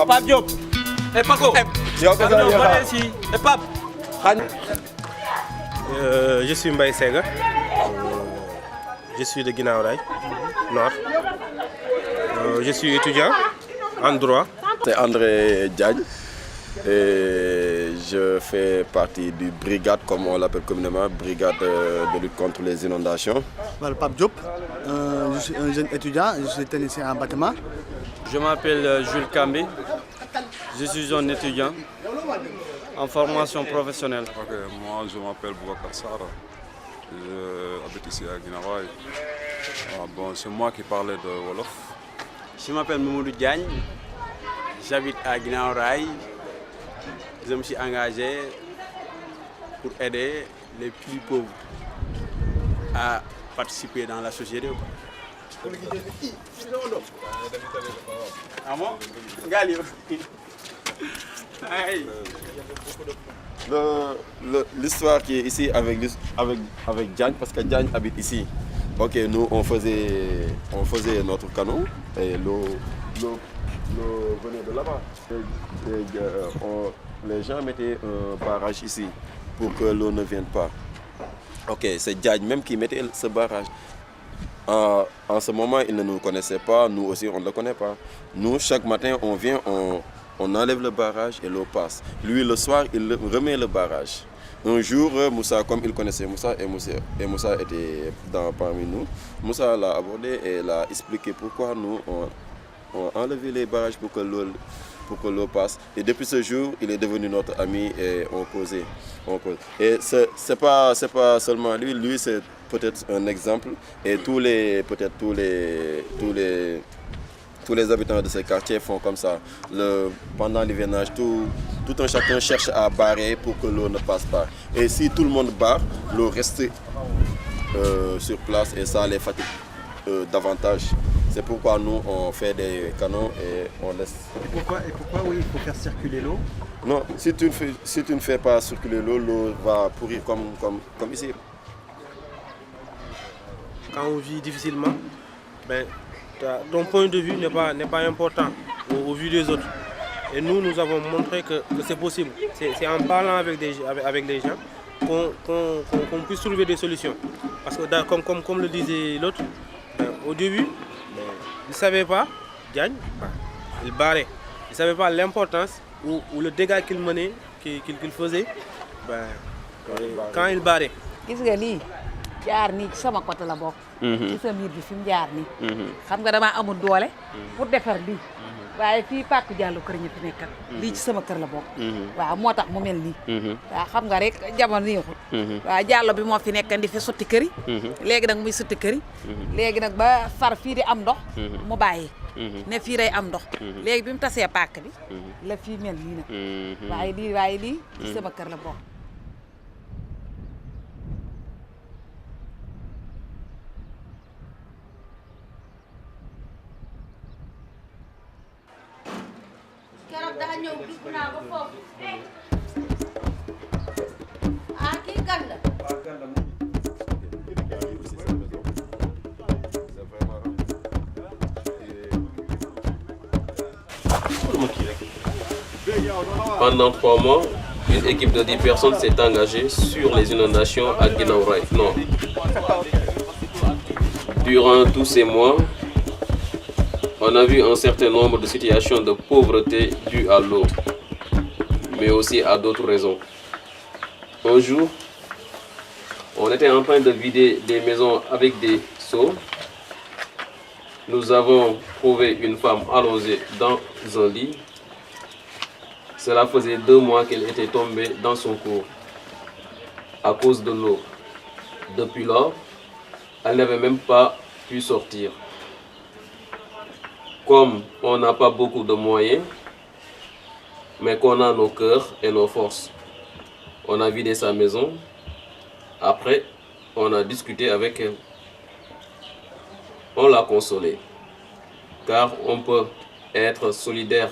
Pape Diop. Paco. Pape. Je suis Mbaye Sega. Je suis de Guinaw Rail, Nord. Je suis étudiant en droit. C'est André Diagne et je fais partie du brigade, comme on l'appelle communément, brigade de lutte contre les inondations. Voilà, Pape Diop, je suis un jeune étudiant, je suis technicien en bâtiment. Je m'appelle Jules Kambi. Je suis un étudiant en formation professionnelle. Ok, moi je m'appelle Boubacar Sarr. J'habite ici à Guinaw Rail. Bon, c'est moi qui parlais de Wolof. Je m'appelle Mamoudou Diagne. J'habite à Guinaw Rail. Je me suis engagé pour aider les plus pauvres à participer dans la société. Ah bon? L'histoire qui est ici avec Diagne, parce que Diagne habite ici. Ok, nous on faisait notre canot et l'eau venait de là-bas. Les gens mettaient un barrage ici pour que l'eau ne vienne pas. Ok, c'est Diagne même qui mettait ce barrage. En ce moment, il ne nous connaissait pas, nous aussi on ne le connaît pas. Nous, chaque matin, on vient, on enlève le barrage et l'eau passe. Lui, le soir, il remet le barrage. Un jour, Moussa, comme il connaissait Moussa, et Moussa était parmi nous, Moussa l'a abordé et l'a expliqué pourquoi nous, on enlevé les barrages pour que l'eau passe. Et depuis ce jour, il est devenu notre ami et on causait. Et c'est pas seulement lui c'est peut-être un exemple. Et tous les habitants de ces quartiers font comme ça. Pendant l'hivernage, tout un chacun cherche à barrer pour que l'eau ne passe pas. Et si tout le monde barre, l'eau reste sur place et ça les fatigue davantage. C'est pourquoi nous, on fait des canaux et on laisse. Et pourquoi oui, il faut faire circuler l'eau? Non, si tu ne fais pas circuler l'eau, l'eau va pourrir comme ici. Quand on vit difficilement, ton point de vue n'est pas important au vu des autres. Et nous avons montré que c'est possible. C'est en parlant avec les gens qu'on puisse trouver des solutions. Parce que comme le disait l'autre, au début, il ne savait pas, Diagne, il barrait. Il ne savait pas l'importance ou le dégât qu'il menait, qu'il faisait quand il barrait. jaar nii ci sama côté la bokk. ci sa miir bi fi mu jaar nii. xam nga damaa amul doole. pour defar lii. waaye fii Pàkku Diallo kër ñi fi nekkal. lii ci sama kër la bokk. waaw moo tax mu mel nii. waaw xam nga rek jamono neexut. waaw Diallo bi moo fi nekkan di fi sotti kër yi. léegi nag muy sotti kër yi. léegi nag ba far fii di am ndox. mu bàyyi. ne fii day am ndox. léegi bi mu tasee pàkk bi. la fii mel nii nag. waaye lii ci sama kër la bokk. Pendant 3 mois, une équipe de 10 personnes s'est engagée sur les inondations à Guinaw Rail Nord. Durant tous ces mois, on a vu un certain nombre de situations de pauvreté dues à l'eau, mais aussi à d'autres raisons. Un jour, on était en train de vider des maisons avec des seaux. Nous avons trouvé une femme allongée dans un lit. Cela faisait 2 mois qu'elle était tombée dans son cours à cause de l'eau. Depuis lors, elle n'avait même pas pu sortir. Comme on n'a pas beaucoup de moyens, mais qu'on a nos cœurs et nos forces. On a vidé sa maison. Après, on a discuté avec elle. On l'a consolée. Car on peut être solidaire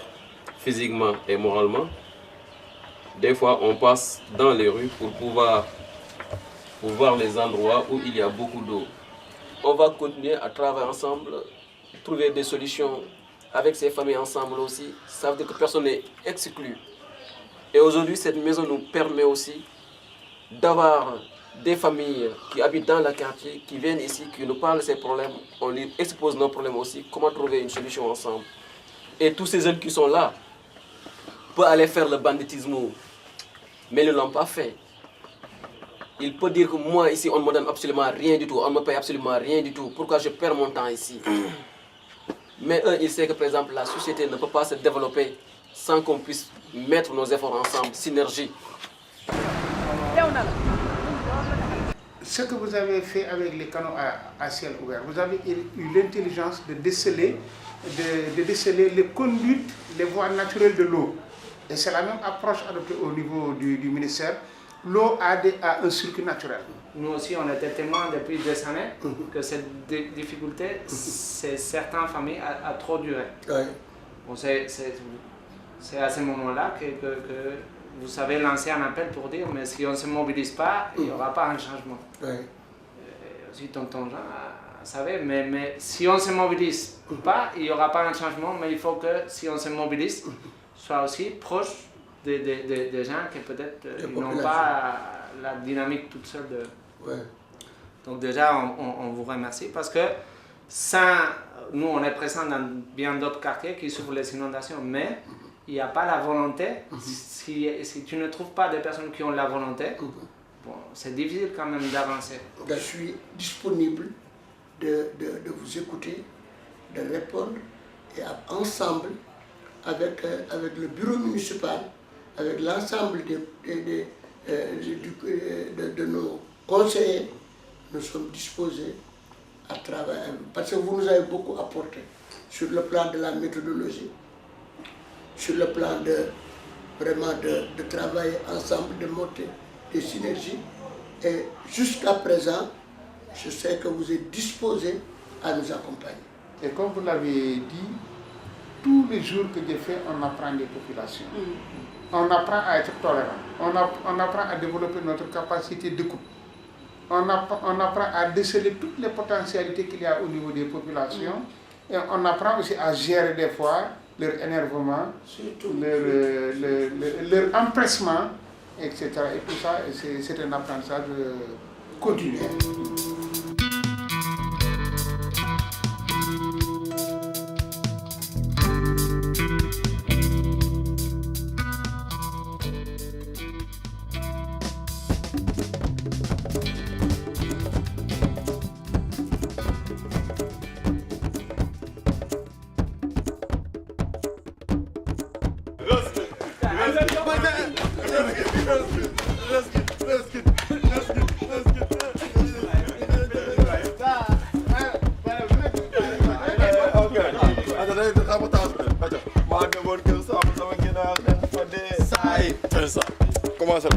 physiquement et moralement. Des fois, on passe dans les rues pour voir les endroits où il y a beaucoup d'eau. On va continuer à travailler ensemble, trouver des solutions avec ces familles ensemble aussi. Ça veut dire que personne n'est exclu. Et aujourd'hui, cette maison nous permet aussi d'avoir des familles qui habitent dans le quartier, qui viennent ici, qui nous parlent de ces problèmes. On lui expose nos problèmes aussi, comment trouver une solution ensemble. Et tous ces jeunes qui sont là peuvent aller faire le banditisme, mais ils ne l'ont pas fait. Il peut dire que moi, ici, on ne me donne absolument rien du tout, on ne me paye absolument rien du tout. Pourquoi je perds mon temps ici? Mais eux, ils savent que, par exemple, la société ne peut pas se développer sans qu'on puisse mettre nos efforts ensemble, synergie. Ce que vous avez fait avec les canaux à ciel ouvert, vous avez eu l'intelligence de déceler les conduites, les voies naturelles de l'eau. Et c'est la même approche adoptée au niveau du ministère. L'eau a un circuit naturel. Nous aussi, on était témoins depuis des années que cette difficulté, c'est certaines familles a trop duré. Bon, c'est à ce moment-là que vous savez lancer un appel pour dire, mais si on ne se mobilise pas, il n'y aura pas un changement. Aussi, tonton Jean savait, mais si on ne se mobilise pas, il n'y aura pas un changement, mais il faut que si on se mobilise, soit aussi proche des gens qui peut-être n'ont pas la dynamique toute seule. Donc déjà, on vous remercie parce que nous, on est présents dans bien d'autres quartiers qui souffrent les inondations, mais il n'y a pas la volonté. Si tu ne trouves pas des personnes qui ont la volonté, bon, c'est difficile quand même d'avancer. Je suis disponible de vous écouter, de répondre et ensemble, avec le bureau municipal, avec l'ensemble de nos conseillers, nous sommes disposés à travailler. Parce que vous nous avez beaucoup apporté sur le plan de la méthodologie, sur le plan de travailler ensemble, de monter des synergies. Et jusqu'à présent, je sais que vous êtes disposés à nous accompagner. Et comme vous l'avez dit, tous les jours que Dieu fait, on apprend des populations. On apprend à être tolérant. On apprend à développer notre capacité d'écoute. On apprend à déceler toutes les potentialités qu'il y a au niveau des populations. Et on apprend aussi à gérer des fois leur énervement, leur empressement, etc. Et tout ça, c'est un apprentissage continu. Comment ça?